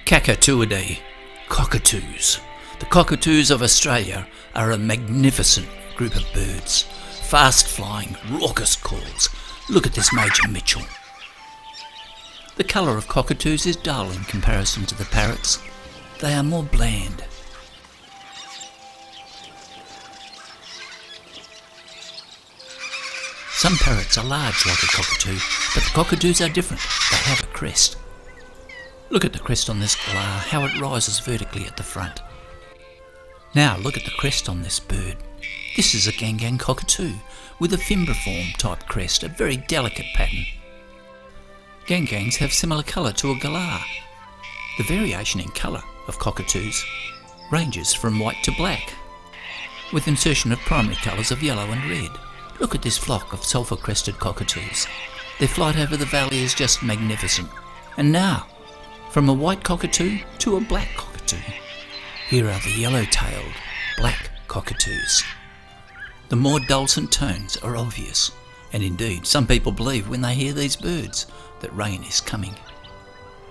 Cockatoidae, cockatoos. The cockatoos of Australia are a magnificent group of birds. Fast-flying, raucous calls. Look at this Major Mitchell. The colour of cockatoos is dull in comparison to the parrots. They are more bland. Some parrots are large like a cockatoo, but the cockatoos are different. They have a crest. Look at the crest on this galah, how it rises vertically at the front. Now look at the crest on this bird. This is a gang cockatoo with a fimbriform type crest, a very delicate pattern. Gang-gangs have similar colour to a galah. The variation in colour of cockatoos ranges from white to black, with insertion of primary colours of yellow and red. Look at this flock of sulphur-crested cockatoos. Their flight over the valley is just magnificent. And now, from a white cockatoo to a black cockatoo, here are the yellow-tailed black cockatoos. The more dulcet tones are obvious, and indeed some people believe when they hear these birds that rain is coming.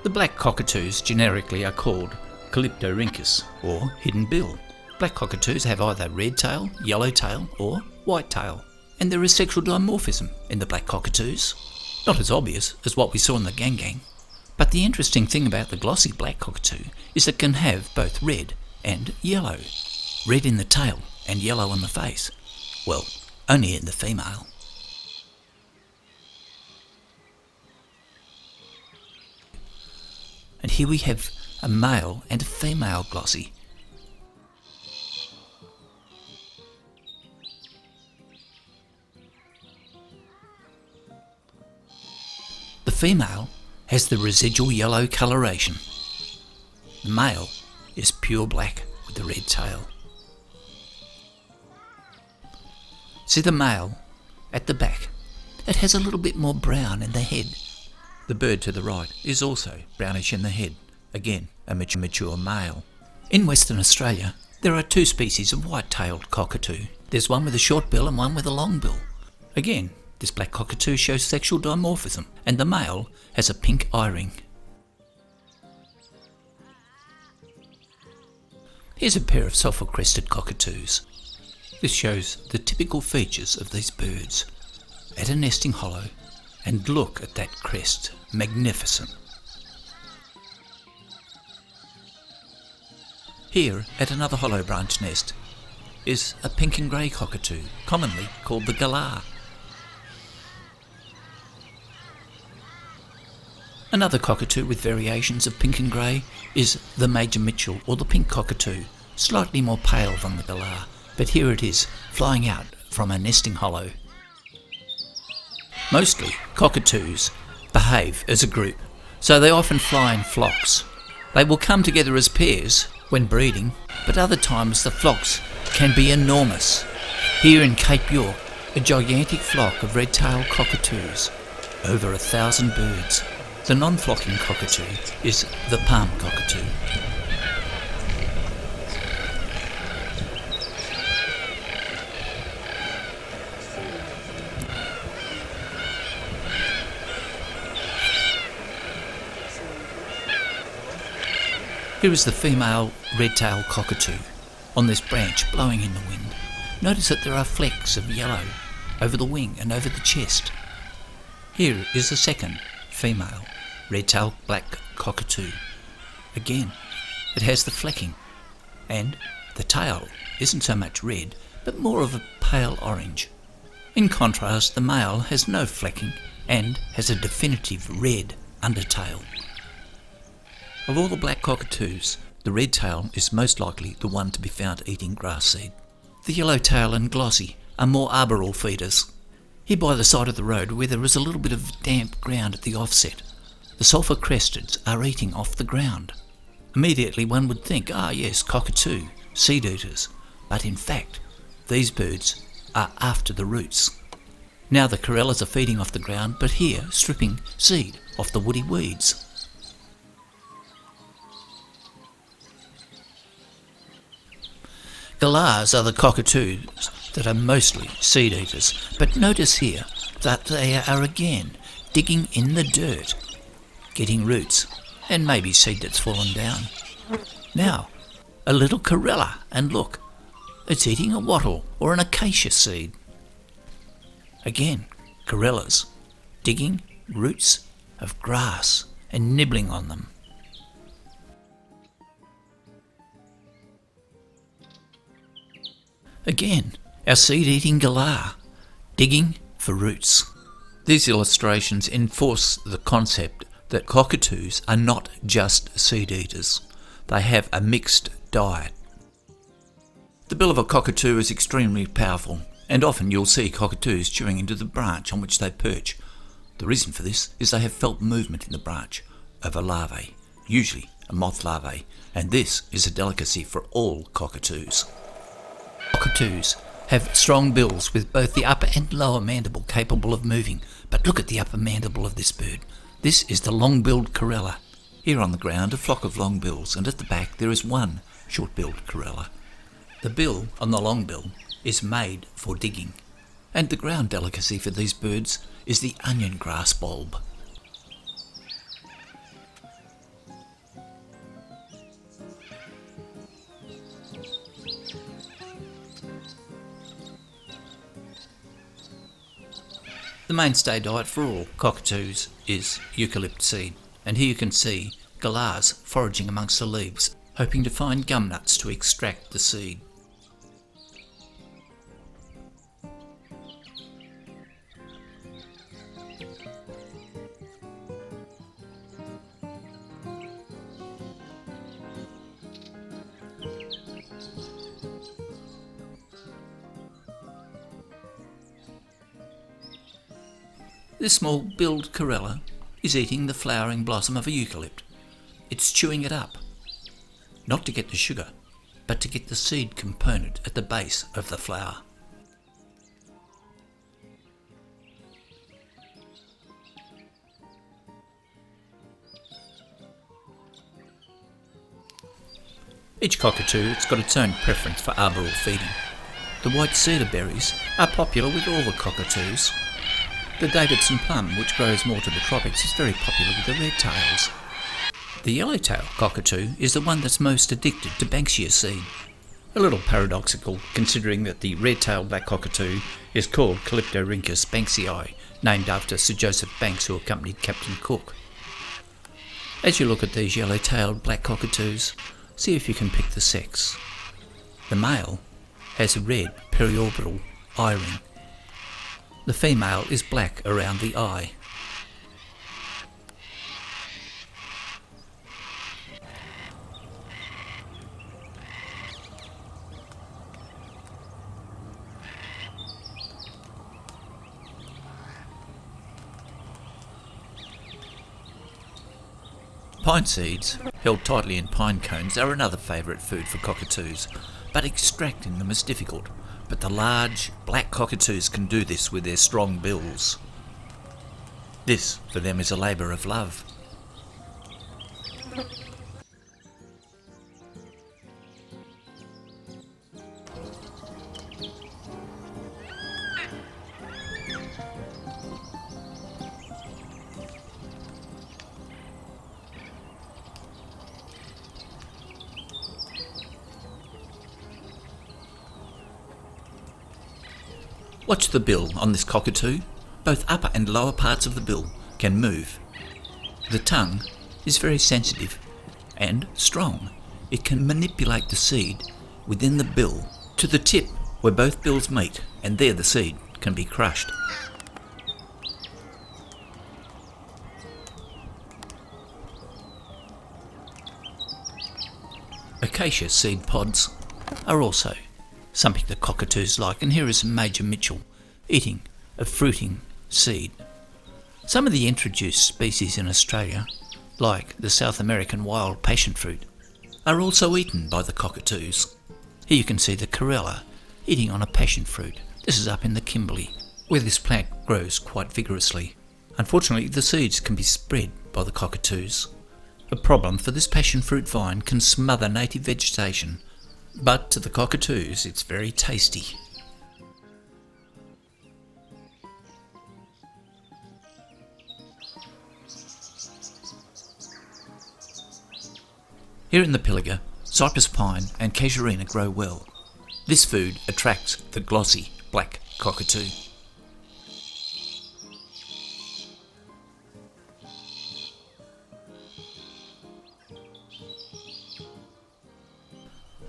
The black cockatoos generically are called Calyptorhynchus or hidden bill. Black cockatoos have either red tail, yellow tail or white tail, and there is sexual dimorphism in the black cockatoos. Not as obvious as what we saw in the gang. But the interesting thing about the glossy black cockatoo is it can have both red and yellow. Red in the tail and yellow on the face. Well, only in the female. And here we have a male and a female glossy. The female has the residual yellow coloration. The male is pure black with the red tail. See the male at the back? It has a little bit more brown in the head. The bird to the right is also brownish in the head, again a mature male. In Western Australia there are two species of white-tailed cockatoo. There's one with a short bill and one with a long bill. Again, this black cockatoo shows sexual dimorphism, and the male has a pink eye-ring. Here's a pair of sulphur-crested cockatoos. This shows the typical features of these birds. At a nesting hollow, and look at that crest, magnificent. Here, at another hollow branch nest, is a pink and grey cockatoo, commonly called the galah. Another cockatoo with variations of pink and grey is the Major Mitchell or the pink cockatoo, slightly more pale than the galah, but here it is, flying out from a nesting hollow. Mostly, cockatoos behave as a group, so they often fly in flocks. They will come together as pairs when breeding, but other times the flocks can be enormous. Here in Cape York, a gigantic flock of red-tailed cockatoos, over 1,000 birds. The non-flocking cockatoo is the palm cockatoo. Here is the female red-tailed cockatoo on this branch blowing in the wind. Notice that there are flecks of yellow over the wing and over the chest. Here is the second female red-tailed black cockatoo. Again, it has the flecking, and the tail isn't so much red, but more of a pale orange. In contrast, the male has no flecking and has a definitive red undertail. Of all the black cockatoos, the red tail is most likely the one to be found eating grass seed. The yellow tail and glossy are more arboreal feeders. Here by the side of the road, where there is a little bit of damp ground at the offset, the sulphur-cresteds are eating off the ground. Immediately one would think, yes, cockatoo, seed eaters. But in fact, these birds are after the roots. Now the corellas are feeding off the ground, but here stripping seed off the woody weeds. Galahs are the cockatoos that are mostly seed eaters, but notice here that they are again digging in the dirt, getting roots, and maybe seed that's fallen down. Now, a little corella, and look, it's eating a wattle or an acacia seed. Again, corellas, digging roots of grass and nibbling on them. Again, our seed-eating galah, digging for roots. These illustrations enforce the concept that cockatoos are not just seed-eaters. They have a mixed diet. The bill of a cockatoo is extremely powerful, and often you'll see cockatoos chewing into the branch on which they perch. The reason for this is they have felt movement in the branch of a larvae, usually a moth larvae, and this is a delicacy for all cockatoos. Cockatoos have strong bills with both the upper and lower mandible capable of moving, but look at the upper mandible of this bird. This is the long-billed corella. Here on the ground a flock of long bills, and at the back there is one short-billed corella. The bill on the long bill is made for digging, and the ground delicacy for these birds is the onion grass bulb. The mainstay diet for all cockatoos is eucalypt seed, and here you can see galahs foraging amongst the leaves, hoping to find gum nuts to extract the seed. This small-billed corella is eating the flowering blossom of a eucalypt. It's chewing it up, not to get the sugar, but to get the seed component at the base of the flower. Each cockatoo has got its own preference for arboreal feeding. The white cedar berries are popular with all the cockatoos. The Davidson plum, which grows more to the tropics, is very popular with the red-tails. The yellow-tailed cockatoo is the one that's most addicted to banksia seed. A little paradoxical, considering that the red-tailed black cockatoo is called Calyptorhynchus banksii, named after Sir Joseph Banks, who accompanied Captain Cook. As you look at these yellow-tailed black cockatoos, see if you can pick the sex. The male has a red periorbital eye ring. The female is black around the eye. Pine seeds, held tightly in pine cones, are another favourite food for cockatoos, but extracting them is difficult. But the large, black cockatoos can do this with their strong bills. This, for them, is a labour of love. Watch the bill on this cockatoo. Both upper and lower parts of the bill can move. The tongue is very sensitive and strong. It can manipulate the seed within the bill to the tip where both bills meet, and there the seed can be crushed. Acacia seed pods are also something the cockatoos like, and here is Major Mitchell eating a fruiting seed. Some of the introduced species in Australia, like the South American wild passion fruit, are also eaten by the cockatoos. Here you can see the corella eating on a passion fruit. This is up in the Kimberley, where this plant grows quite vigorously. Unfortunately, the seeds can be spread by the cockatoos. A problem, for this passion fruit vine can smother native vegetation, but to the cockatoos it's very tasty. Here in the Pilliga, cypress pine and casuarina grow well. This food attracts the glossy black cockatoo.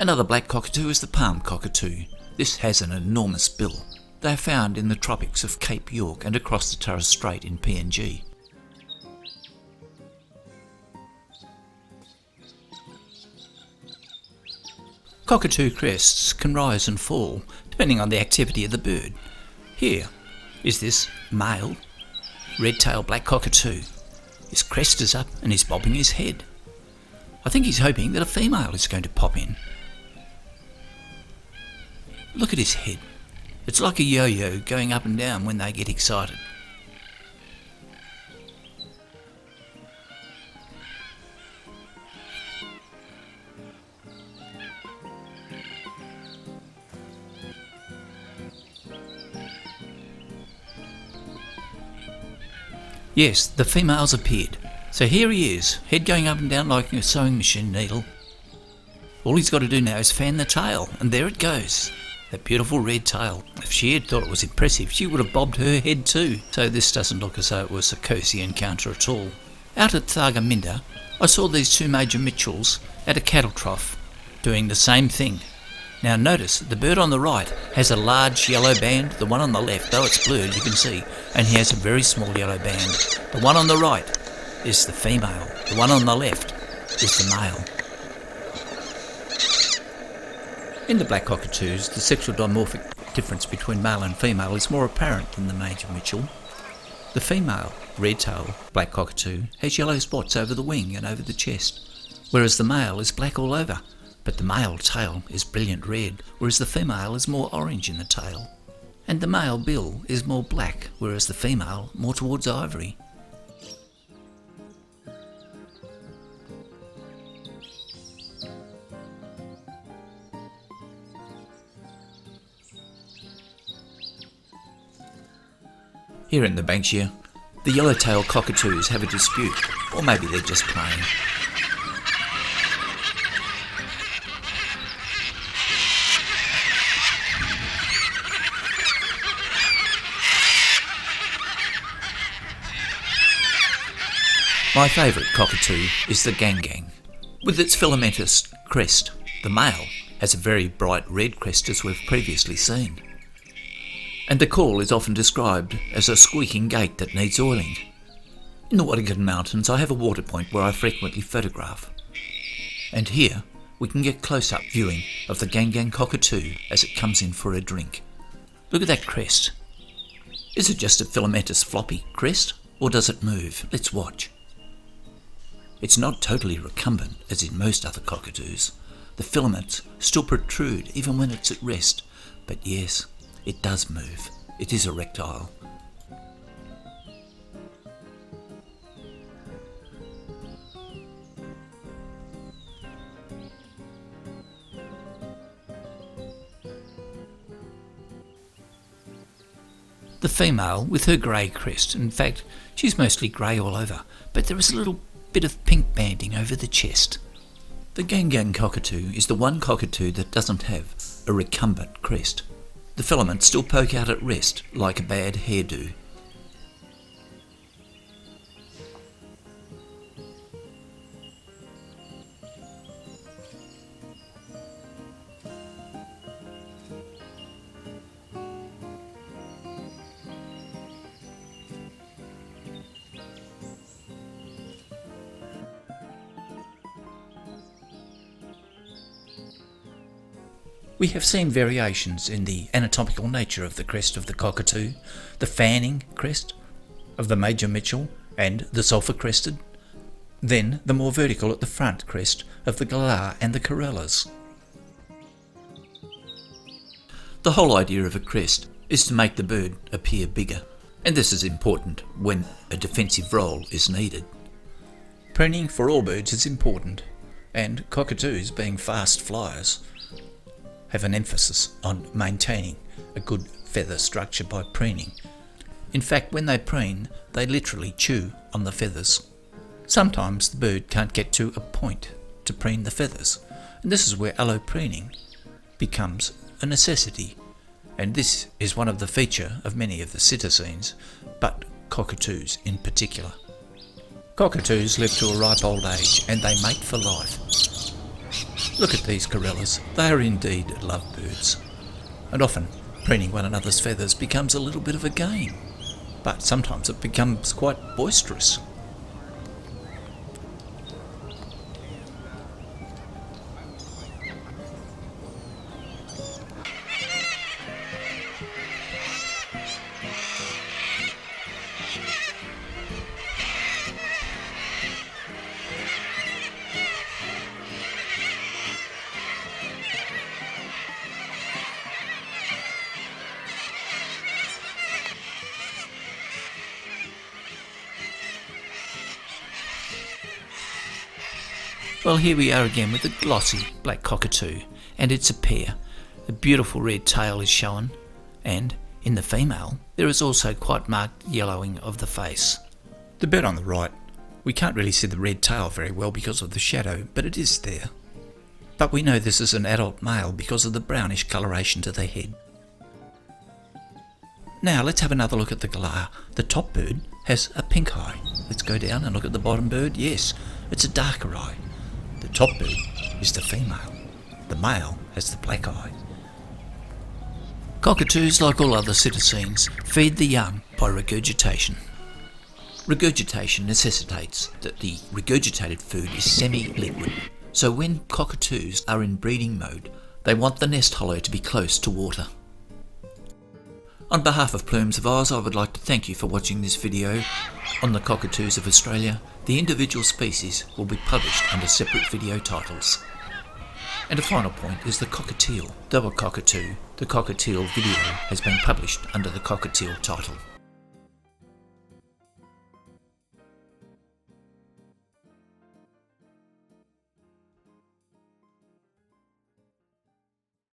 Another black cockatoo is the palm cockatoo. This has an enormous bill. They are found in the tropics of Cape York and across the Torres Strait in PNG. Cockatoo crests can rise and fall depending on the activity of the bird. Here is this male red-tailed black cockatoo. His crest is up and he's bobbing his head. I think he's hoping that a female is going to pop in. Look at his head. It's like a yo-yo going up and down when they get excited. Yes, the female's appeared. So here he is, head going up and down like a sewing machine needle. All he's got to do now is fan the tail, and there it goes. That beautiful red tail. If she had thought it was impressive, she would have bobbed her head too. So this doesn't look as though it was a cosy encounter at all. Out at Thargomindah, I saw these two major Mitchells at a cattle trough doing the same thing. Now notice, the bird on the right has a large yellow band. The one on the left, though it's blurred, you can see, and he has a very small yellow band. The one on the right is the female. The one on the left is the male. In the black cockatoos, the sexual dimorphic difference between male and female is more apparent than the major Mitchell. The female red-tailed black cockatoo has yellow spots over the wing and over the chest, whereas the male is black all over. But the male tail is brilliant red, whereas the female is more orange in the tail. And the male bill is more black, whereas the female more towards ivory. Here in the Banksia, the yellow-tailed cockatoos have a dispute, or maybe they're just playing. My favourite cockatoo is the gang-gang. With its filamentous crest, the male has a very bright red crest as we've previously seen. And the call is often described as a squeaking gate that needs oiling. In the Waddingon Mountains I have a water point where I frequently photograph. And here we can get close-up viewing of the gang-gang cockatoo as it comes in for a drink. Look at that crest. Is it just a filamentous floppy crest, or does it move? Let's watch. It's not totally recumbent as in most other cockatoos. The filaments still protrude even when it's at rest, but yes, it does move. It is erectile. The female with her grey crest, in fact, she's mostly grey all over, but there is a little bit of pink banding over the chest. The gang-gang cockatoo is the one cockatoo that doesn't have a recumbent crest. The filaments still poke out at rest like a bad hairdo. We have seen variations in the anatomical nature of the crest of the cockatoo, the fanning crest of the major Mitchell and the sulphur-crested, then the more vertical at the front crest of the galah and the corellas. The whole idea of a crest is to make the bird appear bigger, and this is important when a defensive role is needed. Preening for all birds is important, and cockatoos, being fast flyers, have an emphasis on maintaining a good feather structure by preening. In fact, when they preen, they literally chew on the feathers. Sometimes the bird can't get to a point, to preen the feathers, and this is where allopreening becomes a necessity, and this is one of the feature of many of the cetaceans, but cockatoos in particular. Cockatoos live to a ripe old age and they mate for life. Look at these corellas, they are indeed lovebirds, and often preening one another's feathers becomes a little bit of a game, but sometimes it becomes quite boisterous. Well, here we are again with the glossy black cockatoo, and it's a pair. A beautiful red tail is shown, and in the female there is also quite marked yellowing of the face. The bird on the right, we can't really see the red tail very well because of the shadow, but it is there. But we know this is an adult male because of the brownish coloration to the head. Now let's have another look at the galah. The top bird has a pink eye. Let's go down and look at the bottom bird. Yes, it's a darker eye. The top bird is the female. The male has the black eye. Cockatoos, like all other cetaceans, feed the young by regurgitation. Regurgitation necessitates that the regurgitated food is semi-liquid, so when cockatoos are in breeding mode, they want the nest hollow to be close to water. On behalf of Plumes of Oz, I would like to thank you for watching this video on the Cockatoos of Australia. The individual species will be published under separate video titles. And a final point is the Cockatiel. Though a cockatoo, the Cockatiel video has been published under the Cockatiel title.